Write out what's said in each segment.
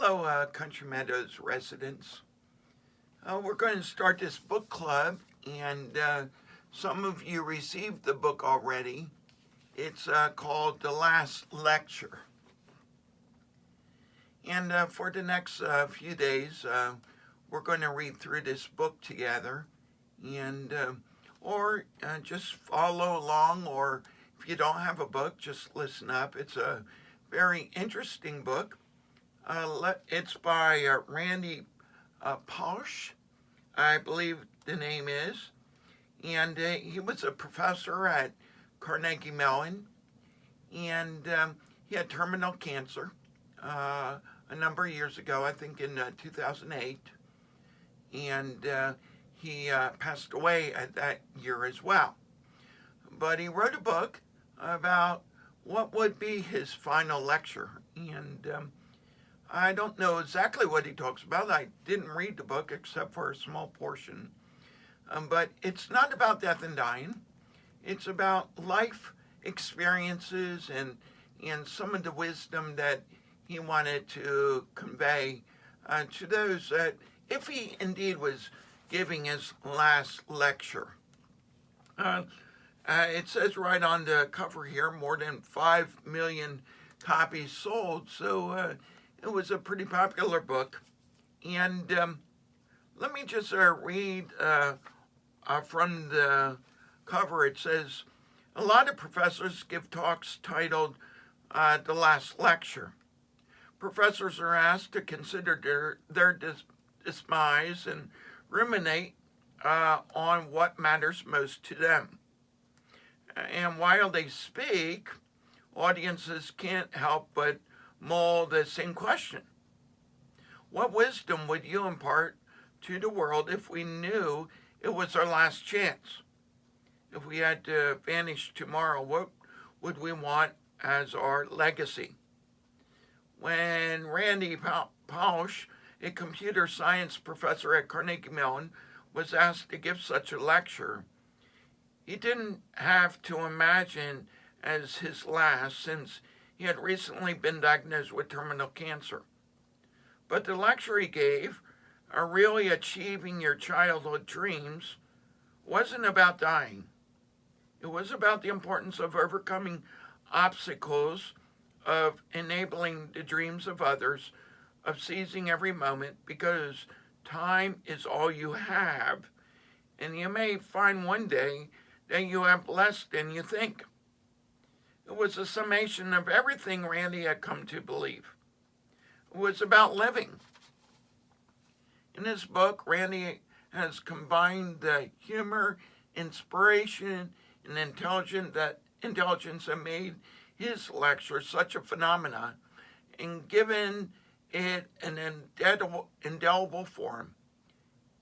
Hello, Country Meadows residents. We're going to start this book club, and some of you received the book already. It's called The Last Lecture. And for the next few days, we're going to read through this book together, and or just follow along, or if you don't have a book, just listen up. It's a very interesting book. It's by Randy Pausch, I believe the name is, and he was a professor at Carnegie Mellon, and he had terminal cancer a number of years ago, I think in 2008, and he passed away at that year as well. But he wrote a book about what would be his final lecture, and I don't know exactly what he talks about. I didn't read the book except for a small portion. But it's not about death and dying. It's about life experiences and some of the wisdom that he wanted to convey to those that, if he indeed was giving his last lecture. It says right on the cover here, more than 5 million copies sold. So it was a pretty popular book. And let me just read from the cover. It says, a lot of professors give talks titled The Last Lecture. Professors are asked to consider their demise and ruminate on what matters most to them. And while they speak, audiences can't help but mull the same question. What wisdom would you impart to the world if we knew it was our last chance? If we had to vanish tomorrow, what would we want as our legacy? When Randy Pausch, a computer science professor at Carnegie Mellon, was asked to give such a lecture, he didn't have to imagine as his last, since he had recently been diagnosed with terminal cancer. But the lecture he gave, Really Achieving Your Childhood Dreams, wasn't about dying. It was about the importance of overcoming obstacles, of enabling the dreams of others, of seizing every moment, because time is all you have, and you may find one day that you have less than you think. It was a summation of everything Randy had come to believe. It was about living. In his book, Randy has combined the humor, inspiration, and intelligence that made his lecture such a phenomenon, and given it an indelible form.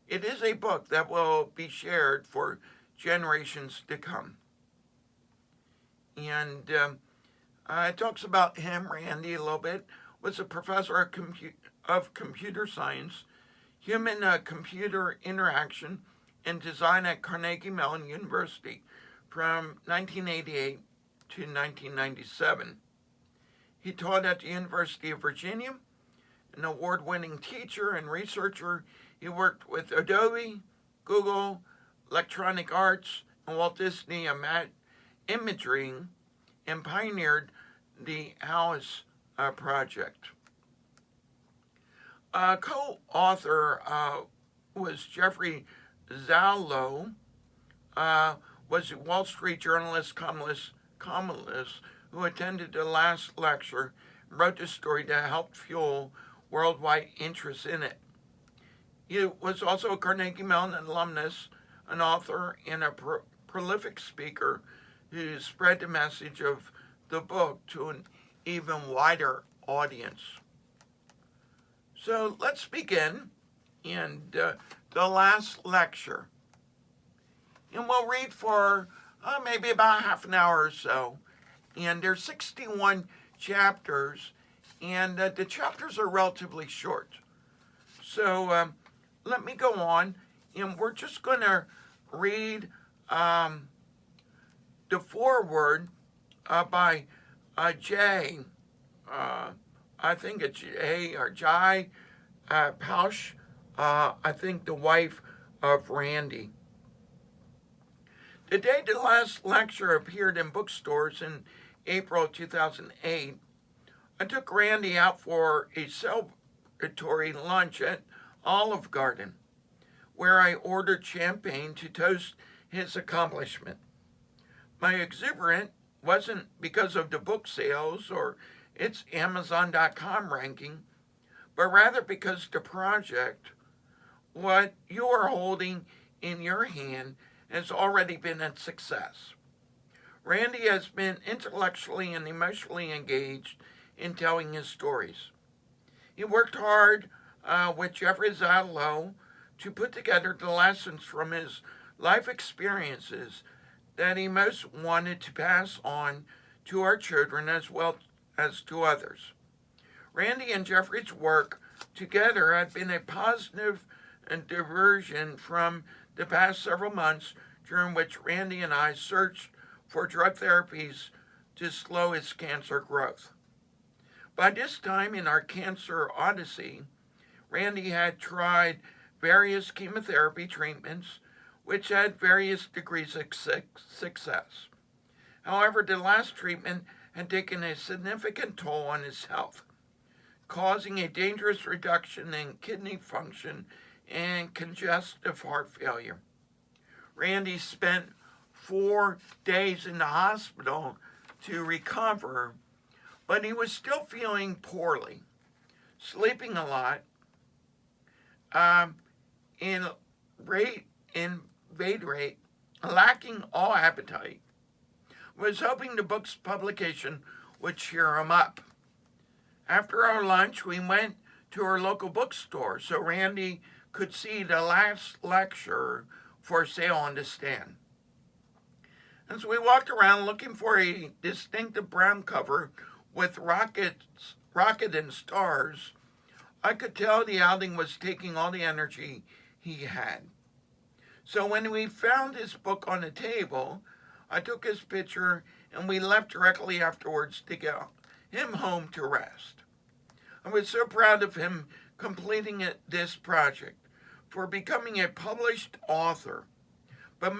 It is a book that will be shared for generations to come. And it talks about him, Randy, a little bit, was a professor of computer science, human computer interaction, and design at Carnegie Mellon University from 1988 to 1997. He taught at the University of Virginia, an award-winning teacher and researcher. He worked with Adobe, Google, Electronic Arts, and Walt Disney Imaging, and pioneered the Alice Project. Co-author was Jeffrey Zallo, was a Wall Street journalist, columnist who attended the last lecture and wrote the story that helped fuel worldwide interest in it. He was also a Carnegie Mellon alumnus, an author, and a prolific speaker who spread the message of the book to an even wider audience. So let's begin in the last lecture. And we'll read for maybe about half an hour or so. And there's 61 chapters, and the chapters are relatively short. So let me go on, and we're just going to read the foreword by Jay I think it's Jay or Jai Pausch, I think the wife of Randy. The day the last lecture appeared in bookstores in April 2008, I took Randy out for a celebratory lunch at Olive Garden, where I ordered champagne to toast his accomplishment. My exuberance wasn't because of the book sales or its Amazon.com ranking, but rather because the project, what you are holding in your hand, has already been a success. Randy has been intellectually and emotionally engaged in telling his stories. He worked hard with Jeffrey Zadlow to put together the lessons from his life experiences that he most wanted to pass on to our children as well as to others. Randy and Jeffrey's work together had been a positive diversion from the past several months during which Randy and I searched for drug therapies to slow his cancer growth. By this time in our cancer odyssey, Randy had tried various chemotherapy treatments, which had various degrees of success. However, the last treatment had taken a significant toll on his health, causing a dangerous reduction in kidney function and congestive heart failure. Randy spent 4 days in the hospital to recover, but he was still feeling poorly, sleeping a lot, in weight rate, lacking all appetite. Was hoping the book's publication would cheer him up. After our lunch, we went to our local bookstore so Randy could see the last lecture for sale on the stand. As we walked around looking for a distinctive brown cover with rocket and stars, I could tell the outing was taking all the energy he had. So when we found his book on the table, I took his picture and we left directly afterwards to get him home to rest. I was so proud of him completing this project, for becoming a published author. But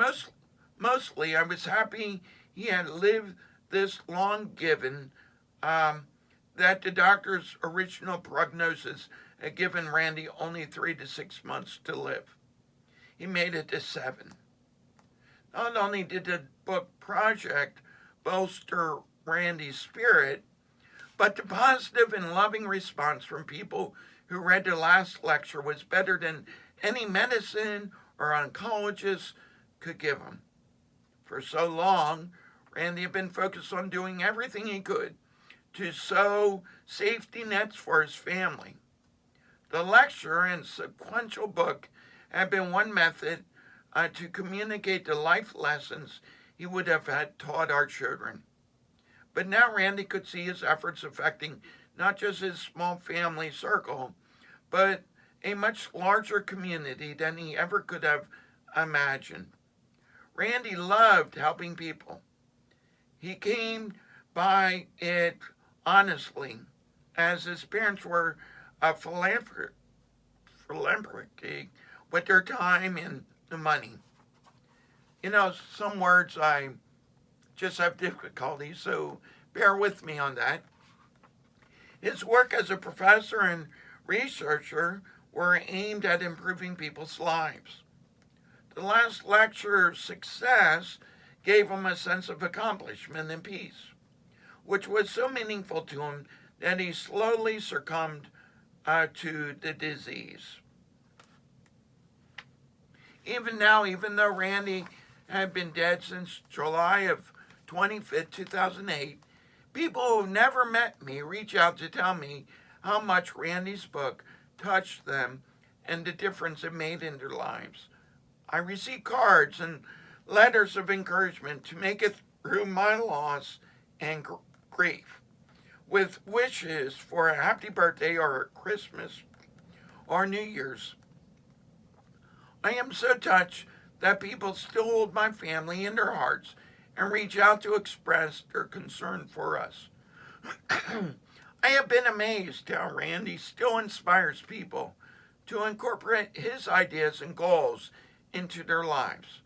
mostly I was happy he had lived this long, given that the doctor's original prognosis had given Randy only 3 to 6 months to live. He made it to 7. Not only did the book project bolster Randy's spirit, but the positive and loving response from people who read the last lecture was better than any medicine or oncologist could give him. For so long, Randy had been focused on doing everything he could to sow safety nets for his family. The lecture and sequential book had been one method to communicate the life lessons he would have had taught our children. But now Randy could see his efforts affecting not just his small family circle, but a much larger community than he ever could have imagined. Randy loved helping people. He came by it honestly, as his parents were a philanthropic with their time and the money. You know, some words I just have difficulty, so bear with me on that. His work as a professor and researcher were aimed at improving people's lives. The last lecture's success gave him a sense of accomplishment and peace, which was so meaningful to him that he slowly succumbed to the disease. Even now, even though Randy had been dead since July of 25th, 2008, people who've never met me reach out to tell me how much Randy's book touched them and the difference it made in their lives. I receive cards and letters of encouragement to make it through my loss and grief, with wishes for a happy birthday or a Christmas or New Year's. I am so touched that people still hold my family in their hearts and reach out to express their concern for us. I have been amazed how Randy still inspires people to incorporate his ideas and goals into their lives.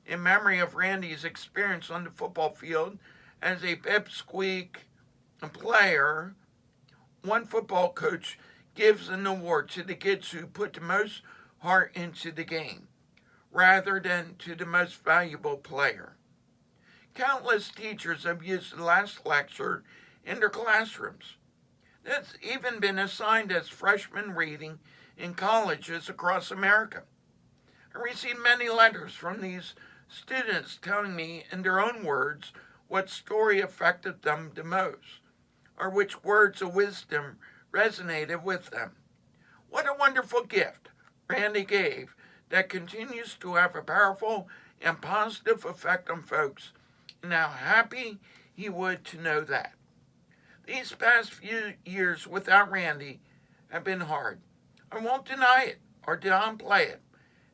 In memory of Randy's experience on the football field as a pipsqueak player, one football coach gives an award to the kids who put the most heart into the game, rather than to the most valuable player. Countless teachers have used the last lecture in their classrooms. It's even been assigned as freshman reading in colleges across America. I received many letters from these students telling me in their own words what story affected them the most, or which words of wisdom resonated with them. What a wonderful gift Randy gave that continues to have a powerful and positive effect on folks, and how happy he would to know that. These past few years without Randy have been hard. I won't deny it or downplay it.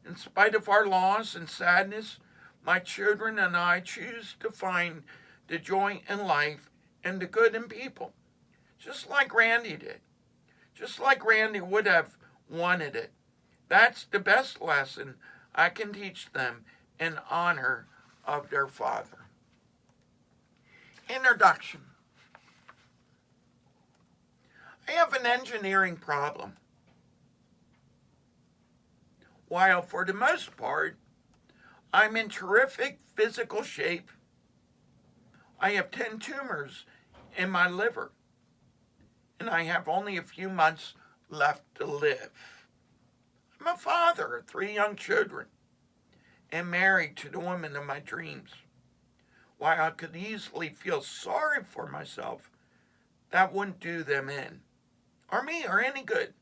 In spite of our loss and sadness, my children and I choose to find the joy in life and the good in people, just like Randy did, just like Randy would have wanted it. That's the best lesson I can teach them in honor of their father. Introduction. I have an engineering problem. While for the most part, I'm in terrific physical shape, I have 10 tumors in my liver, and I have only a few months left to live. I'm a father of 3 young children and married to the woman of my dreams. While I could easily feel sorry for myself, that wouldn't do them in, or me, or any good.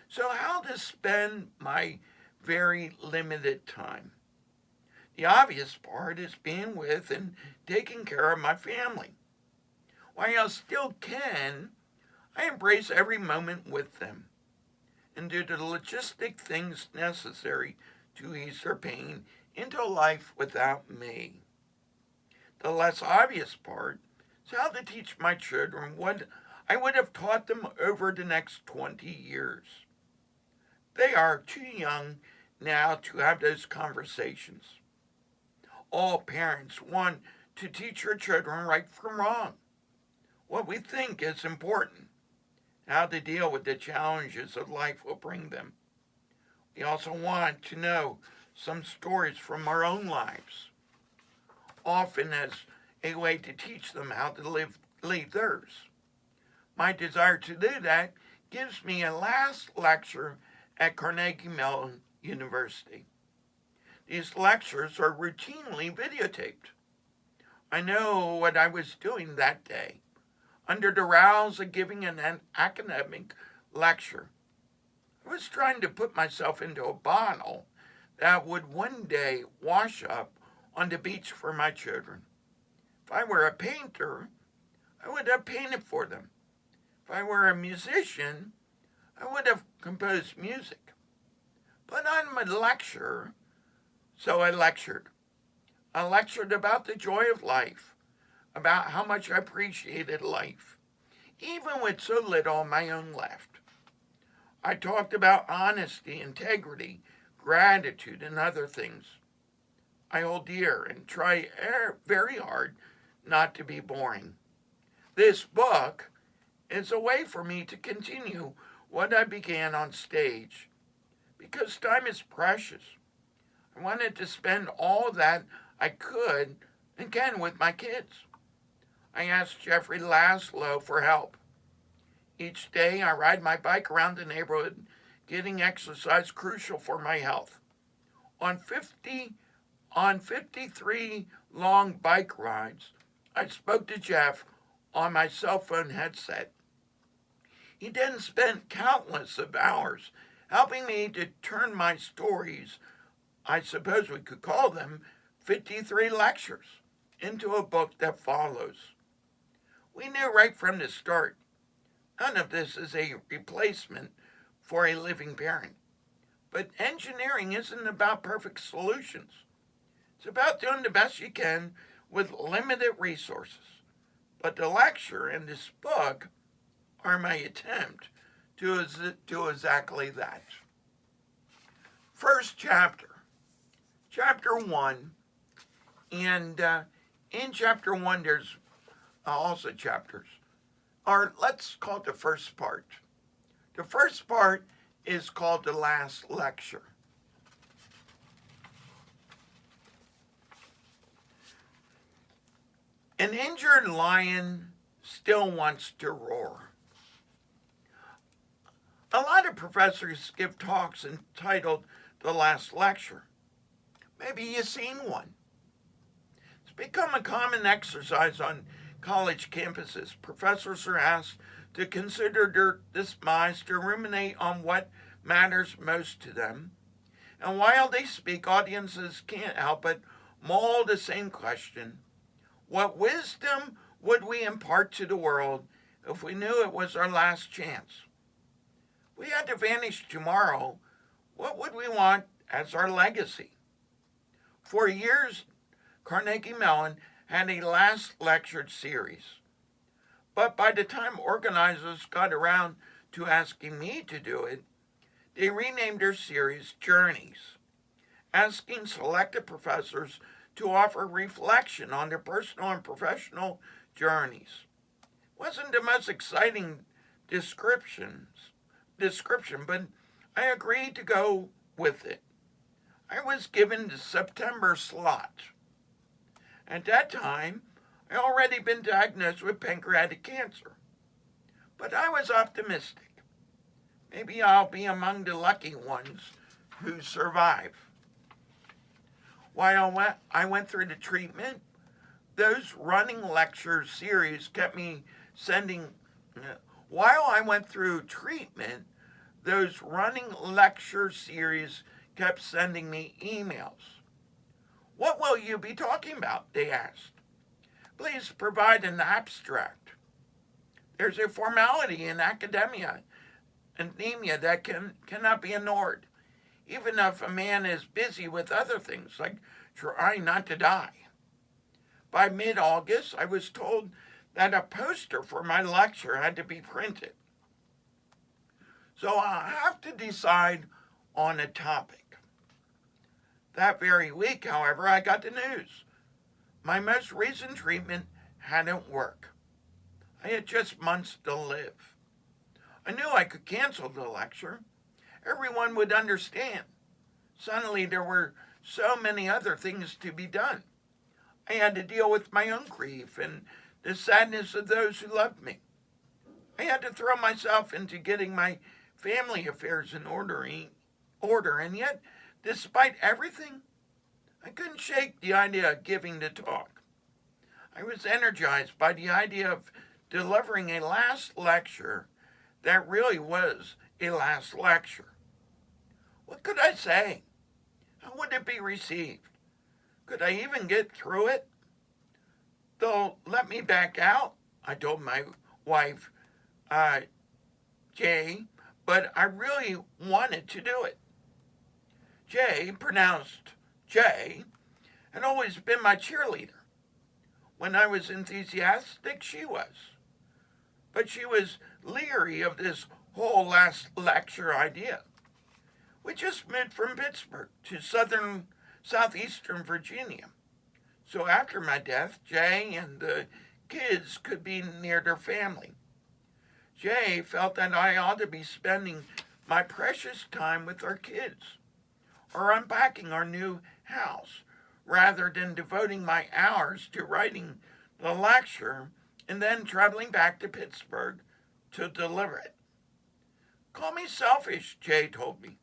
So how to spend my very limited time? The obvious part is being with and taking care of my family. While I still can, I embrace every moment with them and do the logistic things necessary to ease their pain into a life without me. The less obvious part is how to teach my children what I would have taught them over the next 20 years. They are too young now to have those conversations. All parents want to teach your children right from wrong, what we think is important, how to deal with the challenges of life will bring them. We also want to know some stories from our own lives, often as a way to teach them how to lead theirs. My desire to do that gives me a last lecture at Carnegie Mellon University. These lectures are routinely videotaped. I know what I was doing that day, under the rouse of giving an academic lecture. I was trying to put myself into a bottle that would one day wash up on the beach for my children. If I were a painter, I would have painted for them. If I were a musician, I would have composed music. But I'm a lecturer, so I lectured. I lectured about the joy of life, about how much I appreciated life, even with so little of my own left. I talked about honesty, integrity, gratitude, and other things I hold dear and try very hard not to be boring. This book is a way for me to continue what I began on stage, because time is precious. I wanted to spend all that I could and can with my kids. I asked Jeffrey Laszlo for help. Each day I ride my bike around the neighborhood, getting exercise crucial for my health. On 53 long bike rides, I spoke to Jeff on my cell phone headset. He then spent countless of hours helping me to turn my stories, I suppose we could call them 53 lectures, into a book that follows. We knew right from the start, none of this is a replacement for a living parent. But engineering isn't about perfect solutions. It's about doing the best you can with limited resources. But the lecture in this book or my attempt to do exactly that. First chapter, chapter 1, and in chapter 1 there's also chapters, or let's call it the first part. The first part is called the last lecture. An injured lion still wants to roar. A lot of professors give talks entitled The Last Lecture. Maybe you've seen one. It's become a common exercise on college campuses. Professors are asked to consider their demise, to ruminate on what matters most to them. And while they speak, audiences can't help but mull the same question: what wisdom would we impart to the world if we knew it was our last chance? We had to vanish tomorrow. What would we want as our legacy? For years, Carnegie Mellon had a last lecture series. But by the time organizers got around to asking me to do it, they renamed their series Journeys, asking selected professors to offer reflection on their personal and professional journeys. Wasn't the most exciting description, but I agreed to go with it. I was given the September slot. At that time, I had already been diagnosed with pancreatic cancer, but I was optimistic. Maybe I'll be among the lucky ones who survive. While I went through the treatment, those running lecture series kept me sending. While I went through treatment, those running lecture series kept sending me emails. What will you be talking about? They asked. Please provide an abstract. There's a formality in academia that cannot be ignored, even if a man is busy with other things, like trying not to die. By mid-August, I was told that a poster for my lecture had to be printed. So I have to decide on a topic. That very week, however, I got the news. My most recent treatment hadn't worked. I had just months to live. I knew I could cancel the lecture. Everyone would understand. Suddenly there were so many other things to be done. I had to deal with my own grief and the sadness of those who loved me. I had to throw myself into getting my family affairs in order, and yet, despite everything, I couldn't shake the idea of giving the talk. I was energized by the idea of delivering a last lecture that really was a last lecture. What could I say? How would it be received? Could I even get through it? They'll let me back out, I told my wife, Jay, but I really wanted to do it. Jay, pronounced Jay, had always been my cheerleader. When I was enthusiastic, she was. But she was leery of this whole last lecture idea. We just moved from Pittsburgh to southeastern Virginia. So after my death, Jay and the kids could be near their family. Jay felt that I ought to be spending my precious time with our kids, or unpacking our new house, rather than devoting my hours to writing the lecture and then traveling back to Pittsburgh to deliver it. Call me selfish, Jay told me,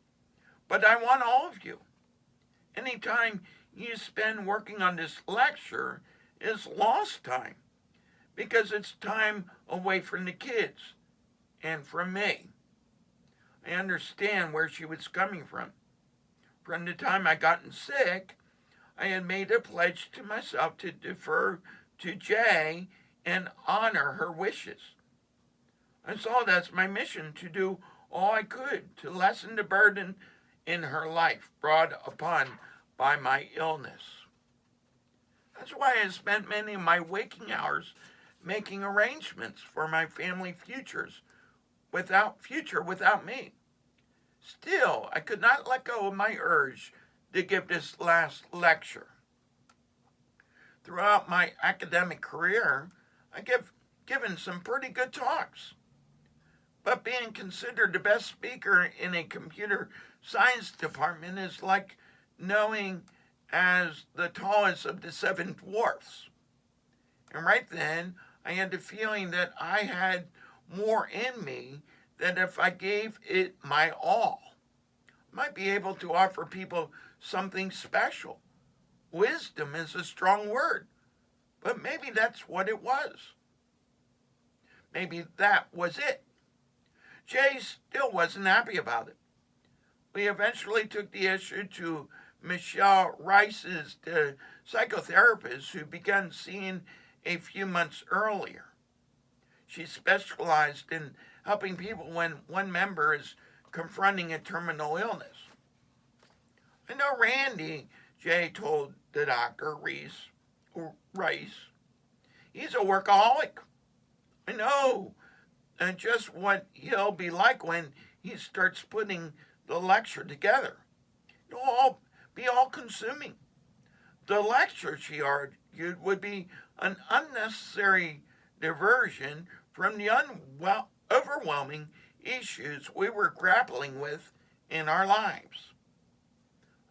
but I want all of you. Any time you spend working on this lecture is lost time, because it's time away from the kids and from me. I understand where she was coming from. From the time I gotten sick, I had made a pledge to myself to defer to Jay and honor her wishes. I saw that's my mission, to do all I could to lessen the burden in her life brought upon by my illness. That's why I spent many of my waking hours making arrangements for my family without me. Still, I could not let go of my urge to give this last lecture. Throughout my academic career, I've given some pretty good talks. But being considered the best speaker in a computer science department is like knowing as the tallest of the seven dwarfs. And right then, I had the feeling that I had more in me that if I gave it my all, I might be able to offer people something special. Wisdom is a strong word, but maybe that's what it was. Maybe that was it. Jay still wasn't happy about it. We eventually took the issue to Michelle Rice's, the psychotherapist who began seeing a few months earlier. She specialized in helping people when one member is confronting a terminal illness. I know Randy, Jay told the doctor, Rice. He's a workaholic. I know just what he'll be like when he starts putting the lecture together. It'll all be all consuming. The lecture, she argued, would be an unnecessary diversion from the overwhelming issues we were grappling with in our lives.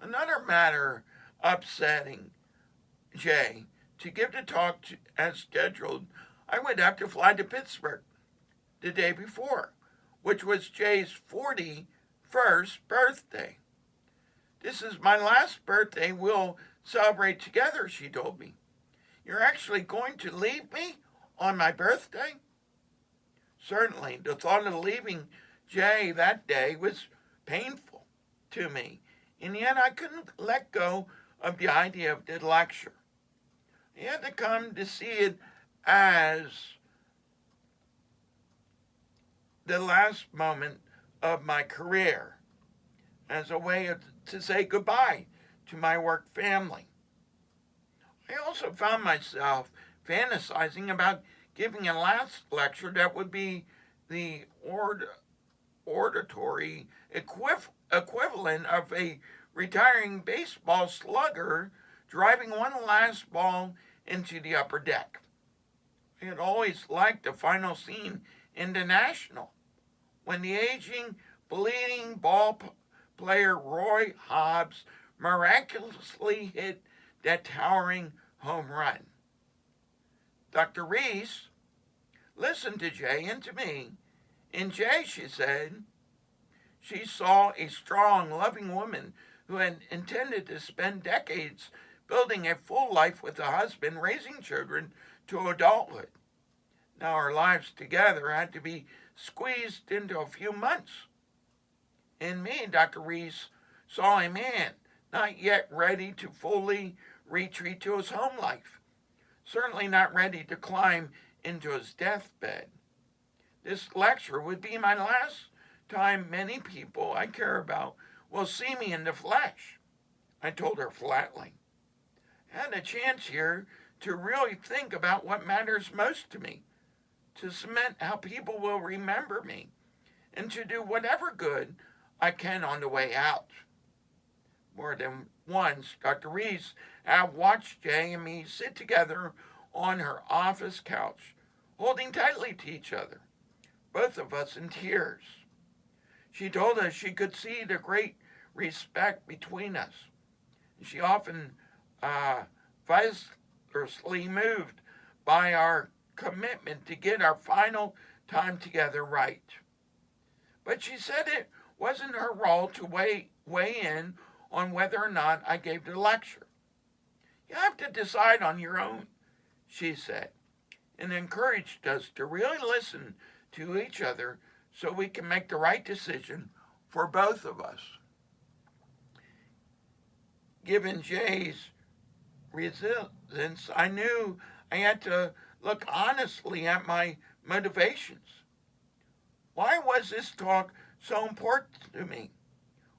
Another matter upsetting Jay, to give the talk as scheduled, I would have to fly to Pittsburgh the day before, which was Jay's 41st birthday. This is my last birthday we'll celebrate together, she told me. You're actually going to leave me on my birthday? Certainly, the thought of leaving Jay that day was painful to me, and yet I couldn't let go of the idea of the lecture. I had to come to see it as the last moment of my career, as a way to say goodbye to my work family. I also found myself fantasizing about giving a last lecture that would be the auditory equivalent of a retiring baseball slugger driving one last ball into the upper deck. I had always liked the final scene in The National, when the aging, bleeding ball player Roy Hobbs miraculously hit that towering home run. Dr. Reese listened to Jay and to me. In Jay, she said, she saw a strong, loving woman who had intended to spend decades building a full life with a husband, raising children to adulthood. Now our lives together had to be squeezed into a few months. In me, Dr. Reese saw a man not yet ready to fully retreat to his home life, certainly not ready to climb into his deathbed. This lecture would be my last time many people I care about will see me in the flesh, I told her flatly. I had a chance here to really think about what matters most to me, to cement how people will remember me, and to do whatever good I can on the way out. More than once, Dr. Reese had watched Jay and me sit together on her office couch, holding tightly to each other, both of us in tears. She told us she could see the great respect between us. She often vociferously moved by our commitment to get our final time together right. But she said it wasn't her role to weigh in on whether or not I gave the lecture. You have to decide on your own, she said, and encouraged us to really listen to each other so we can make the right decision for both of us. Given Jay's resilience, I knew I had to look honestly at my motivations. Why was this talk so important to me?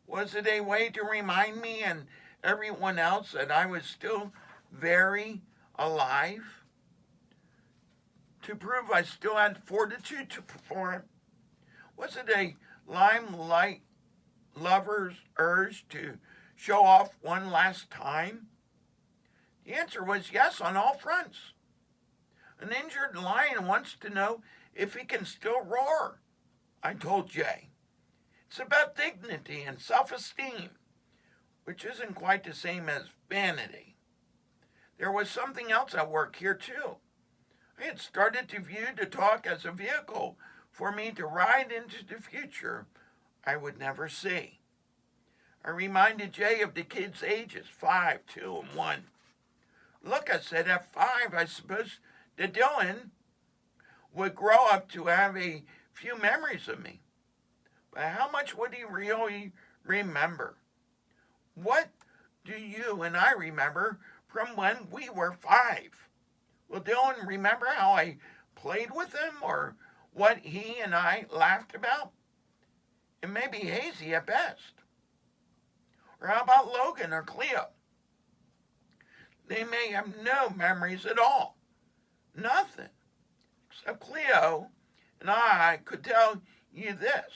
Was it a way to remind me and everyone else that I was still very alive? to prove I still had fortitude to perform? Was it a limelight lover's urge to show off one last time? The answer was yes on all fronts. An injured lion wants to know if he can still roar, I told Jay. It's about dignity and self-esteem, which isn't quite the same as vanity. There was something else at work here, too. I had started to view the talk as a vehicle for me to ride into the future I would never see. I reminded Jay of the kids' ages, 5, 2, and 1. Look, I said, at 5, I suppose that Dylan would grow up to have a few memories of me. But how much would he really remember? What do you and I remember from when we were 5? Will Dylan remember how I played with him or what he and I laughed about? It may be hazy at best. Or how about Logan or Cleo? They may have no memories at all. Nothing. Except Cleo and I could tell you this.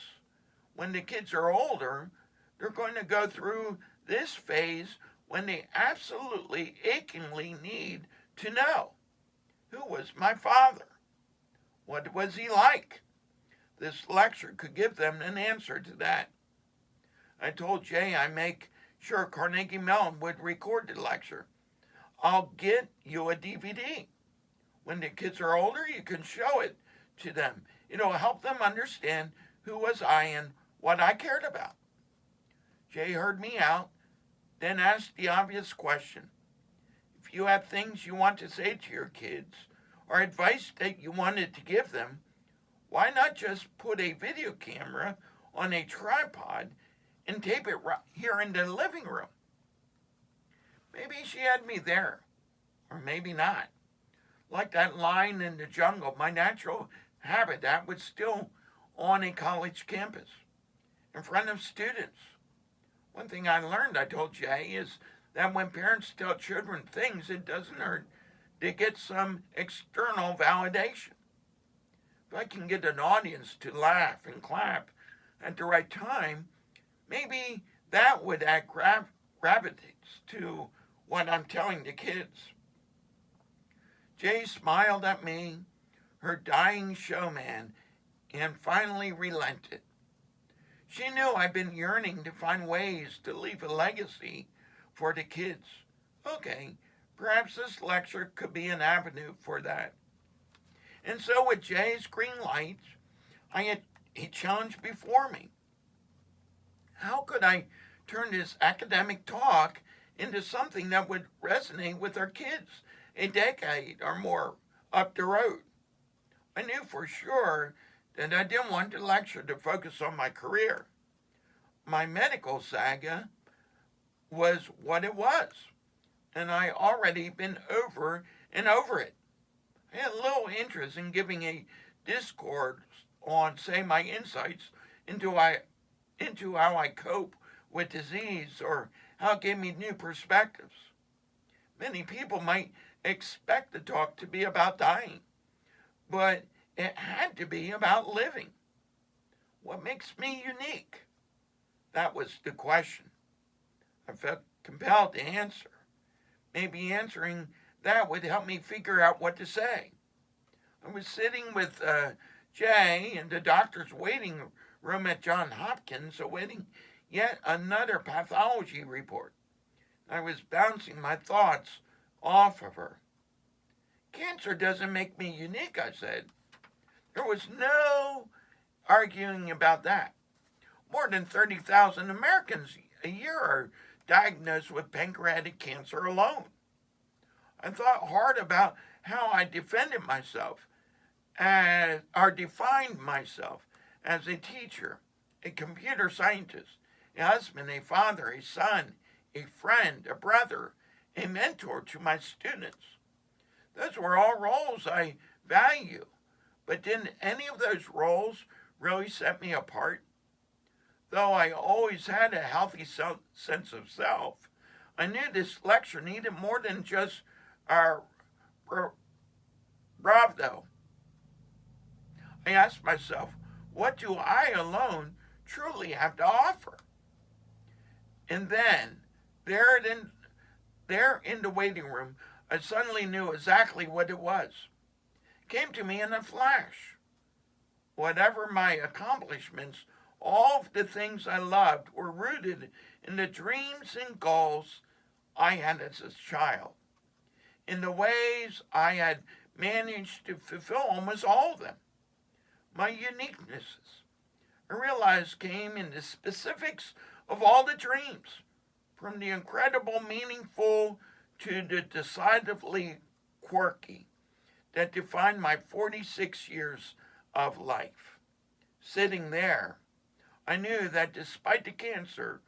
When the kids are older, they're going to go through this phase when they absolutely achingly need to know. Who was my father? What was he like? This lecture could give them an answer to that. I told Jay I make sure Carnegie Mellon would record the lecture. I'll get you a DVD. When the kids are older, you can show it to them. It'll help them understand who was I and what I cared about. Jay heard me out, then asked the obvious question. If you have things you want to say to your kids, or advice that you wanted to give them, why not just put a video camera on a tripod and tape it right here in the living room? Maybe she had me there, or maybe not. Like that line in the jungle, my natural habitat was still on a college campus, in front of students. One thing I learned, I told Jay, is that when parents tell children things, it doesn't hurt to get some external validation. If I can get an audience to laugh and clap at the right time, maybe that would add gravitates to what I'm telling the kids. Jay smiled at me, her dying showman, and finally relented. She knew I'd been yearning to find ways to leave a legacy for the kids. Okay, perhaps this lecture could be an avenue for that. And so with Jay's green light, I had a challenge before me. How could I turn this academic talk into something that would resonate with our kids a decade or more up the road? I knew for sure that I didn't want the lecture to focus on my career. My medical saga was what it was, and I already been over and over it. I had little interest in giving a discourse on, say, my insights into how I cope with disease or how it gave me new perspectives. Many people might expect the talk to be about dying, but it had to be about living. What makes me unique? That was the question. I felt compelled to answer. Maybe answering that would help me figure out what to say. I was sitting with Jay in the doctor's waiting room at Johns Hopkins awaiting yet another pathology report. I was bouncing my thoughts off of her. Cancer doesn't make me unique, I said. There was no arguing about that. More than 30,000 Americans a year are diagnosed with pancreatic cancer alone. I thought hard about how I defended myself or defined myself as a teacher, a computer scientist, a husband, a father, a son, a friend, a brother, a mentor to my students. Those were all roles I value, but didn't any of those roles really set me apart? Though I always had a healthy sense of self, I knew this lecture needed more than just our bravado. I asked myself, what do I alone truly have to offer? And then, there, in, there in the waiting room, I suddenly knew exactly what it was. It came to me in a flash. Whatever my accomplishments, all of the things I loved were rooted in the dreams and goals I had as a child, in the ways I had managed to fulfill almost all of them. My uniquenesses, I realized, came in the specifics of all the dreams, from the incredible meaningful to the decidedly quirky, that defined my 46 years of life. Sitting there, I knew that despite the cancer,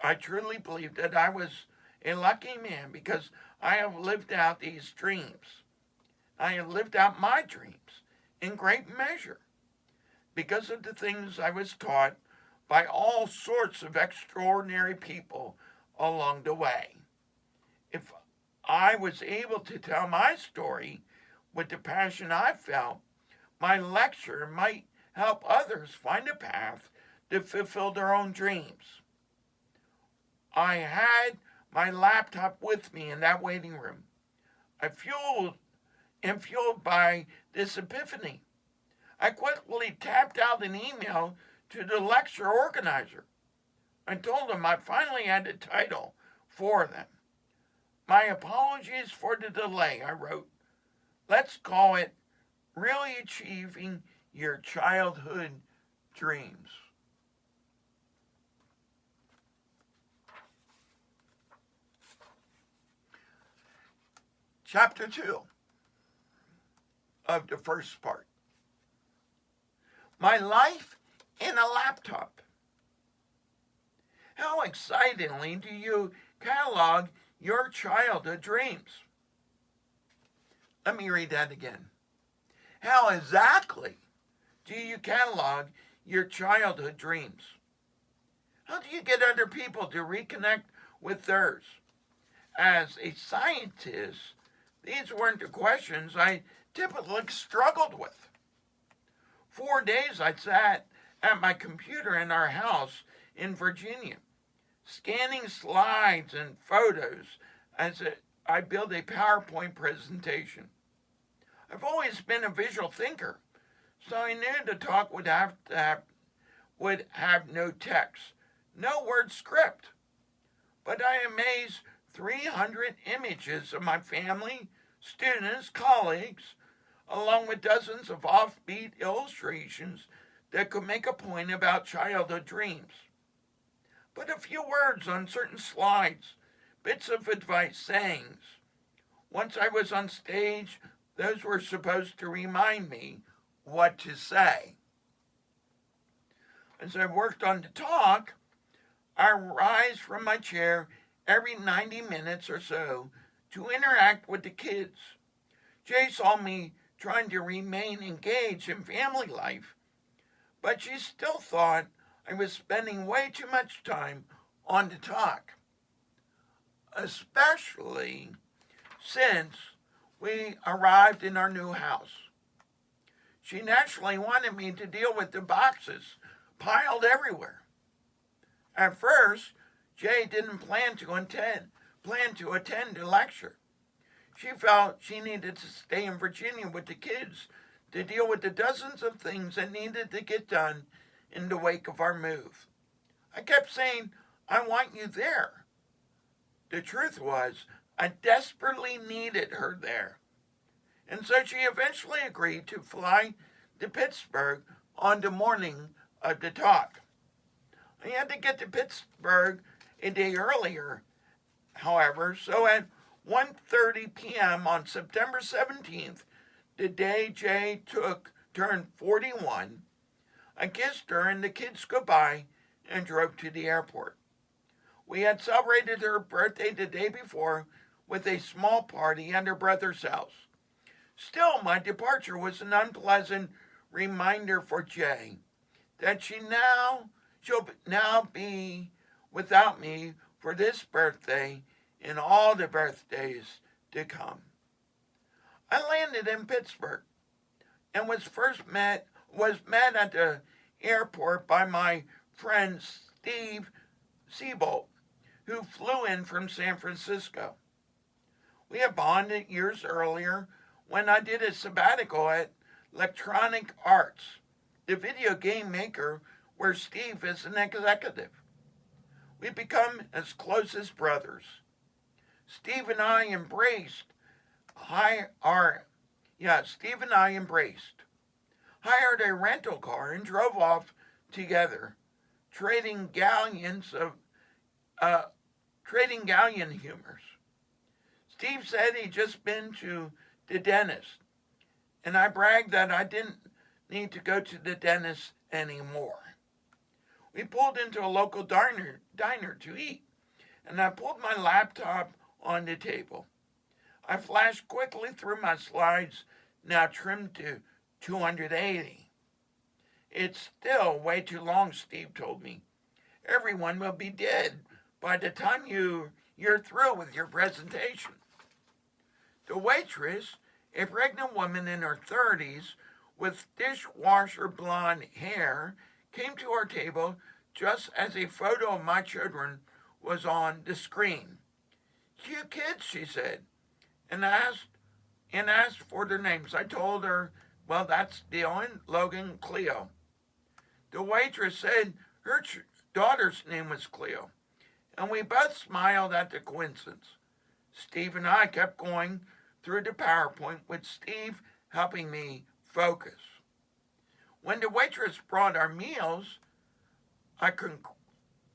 I truly believed that I was a lucky man because I have lived out these dreams. I have lived out my dreams in great measure because of the things I was taught by all sorts of extraordinary people along the way. If I was able to tell my story with the passion I felt, my lecture might help others find a path to fulfill their own dreams. I had my laptop with me in that waiting room. I fueled by this epiphany. I quickly tapped out an email to the lecture organizer. I told him I finally had a title for them. My apologies for the delay, I wrote. Let's call it Really Achieving Your Childhood Dreams. Chapter 2 of the first part. My life in a laptop. How excitingly do you catalog your childhood dreams? Let me read that again. How exactly do you catalog your childhood dreams? How do you get other people to reconnect with theirs? As a scientist, these weren't the questions I typically struggled with. 4 days I sat at my computer in our house in Virginia, scanning slides and photos as I built a PowerPoint presentation. I've always been a visual thinker, so I knew the talk would have no text, no word script. But I amazed 300 images of my family, students, colleagues, along with dozens of offbeat illustrations that could make a point about childhood dreams. But a few words on certain slides, bits of advice, sayings. Once I was on stage, those were supposed to remind me what to say. As I worked on the talk, I rise from my chair every 90 minutes or so to interact with the kids. Jay saw me trying to remain engaged in family life, but she still thought I was spending way too much time on the talk, especially since we arrived in our new house. She naturally wanted me to deal with the boxes piled everywhere. At first, Jay didn't plan to attend the lecture. She felt she needed to stay in Virginia with the kids to deal with the dozens of things that needed to get done in the wake of our move. I kept saying, I want you there. The truth was, I desperately needed her there. And so she eventually agreed to fly to Pittsburgh on the morning of the talk. I had to get to Pittsburgh a day earlier, however, so at 1:30 p.m. on September 17th, the day Jay turned 41, I kissed her and the kids goodbye and drove to the airport. We had celebrated her birthday the day before with a small party at her brother's house. Still, my departure was an unpleasant reminder for Jay that she'll now be without me for this birthday and all the birthdays to come. I landed in Pittsburgh and was first met was met at the airport by my friend Steve Seabolt, who flew in from San Francisco. We had bonded years earlier when I did a sabbatical at Electronic Arts, the video game maker where Steve is an executive. We've become as close as brothers. Steve and I embraced Steve and I embraced, hired a rental car and drove off together, trading galleons of trading galleon humors. Steve said he'd just been to the dentist, and I bragged that I didn't need to go to the dentist anymore. We pulled into a local diner to eat, and I pulled my laptop on the table. I flashed quickly through my slides, now trimmed to 280. It's still way too long, Steve told me. Everyone will be dead by the time you're through with your presentation. The waitress, a pregnant woman in her 30s with dishwasher blonde hair, came to our table just as a photo of my children was on the screen. Cute kids, she said, and asked for their names. I told her, well, that's Dylan, Logan, Cleo. The waitress said her daughter's name was Cleo, and we both smiled at the coincidence. Steve and I kept going through the PowerPoint, with Steve helping me focus. When the waitress brought our meals, I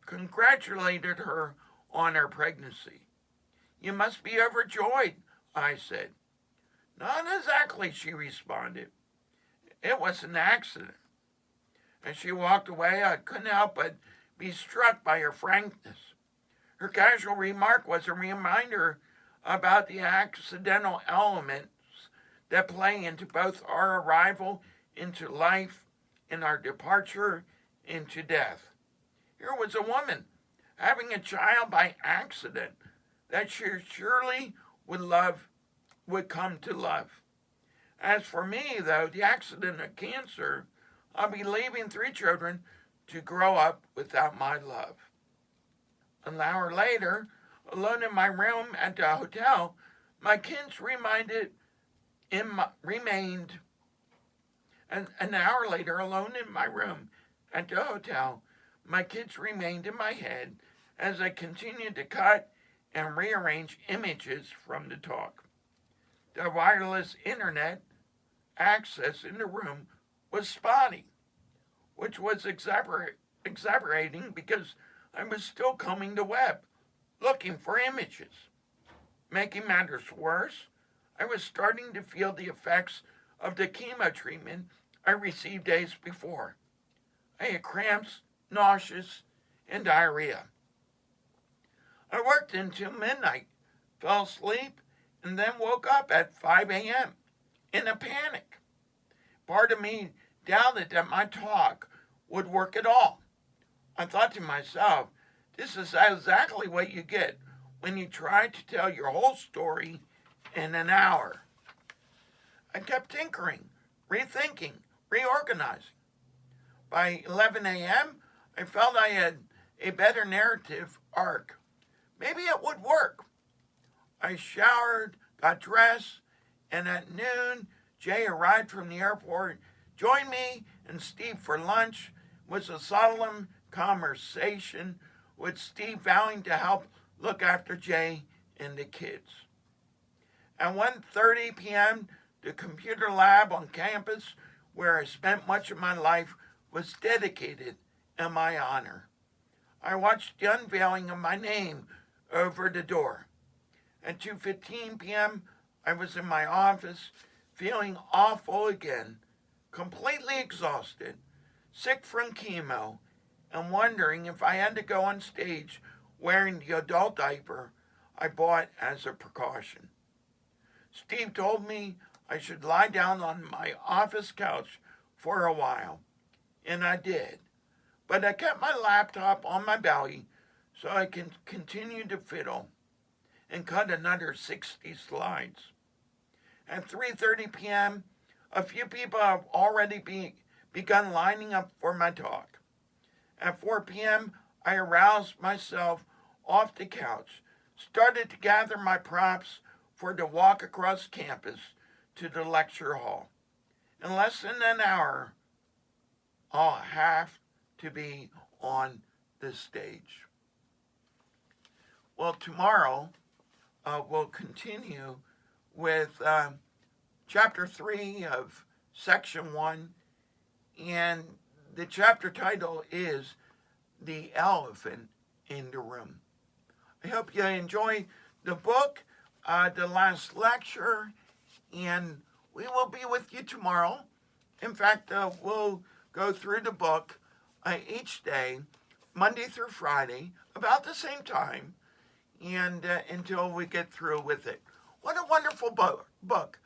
congratulated her on her pregnancy. You must be overjoyed, I said. Not exactly, she responded. It was an accident. As she walked away, I couldn't help but be struck by her frankness. Her casual remark was a reminder about the accidental elements that play into both our arrival into life and our departure into death. Here was a woman having a child by accident that she surely would come to love. As for me, though, the accident of cancer, I'll be leaving 3 children to grow up without my love. An hour later, alone in my room at the hotel, my kids remained. An hour later, alone in my room at the hotel, my kids remained in my head as I continued to cut and rearrange images from the talk. The wireless internet access in the room was spotty, which was exasperating because I was still combing the web, looking for images. Making matters worse, I was starting to feel the effects of the chemo treatment I received days before. I had cramps, nauseous, and diarrhea. I worked until midnight, fell asleep, and then woke up at 5 a.m. in a panic. Part of me doubted that my talk would work at all. I thought to myself, this is exactly what you get when you try to tell your whole story in an hour. I kept tinkering, rethinking, reorganizing. By 11 a.m., I felt I had a better narrative arc. Maybe it would work. I showered, got dressed, and at noon, Jay arrived from the airport, joined me and Steve for lunch. It was a solemn conversation with Steve vowing to help look after Jay and the kids. At 1:30 p.m., the computer lab on campus, where I spent much of my life, was dedicated in my honor. I watched the unveiling of my name over the door. At 2:15 p.m., I was in my office, feeling awful again, completely exhausted, sick from chemo, and wondering if I had to go on stage wearing the adult diaper I bought as a precaution. Steve told me I should lie down on my office couch for a while, and I did. But I kept my laptop on my belly so I can continue to fiddle and cut another 60 slides. At 3:30 p.m., a few people have already begun lining up for my talk. At 4 p.m., I aroused myself off the couch, started to gather my props for the walk across campus to the lecture hall. In less than an hour, I'll have to be on the stage. Well, tomorrow we'll continue with chapter 3 of section 1, and the chapter title is The Elephant in the Room. I hope you enjoy the book, the last lecture, and we will be with you tomorrow. In fact, we'll go through the book each day, Monday through Friday, about the same time, and until we get through with it. What a wonderful book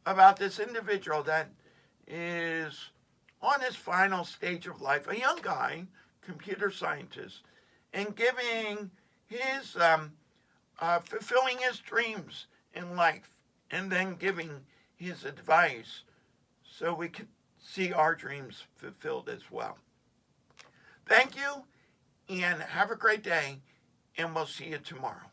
about this individual that is on his final stage of life, a young guy, computer scientist, and giving his, fulfilling his dreams in life, and then giving his advice so we can see our dreams fulfilled as well. Thank you, and have a great day, and we'll see you tomorrow.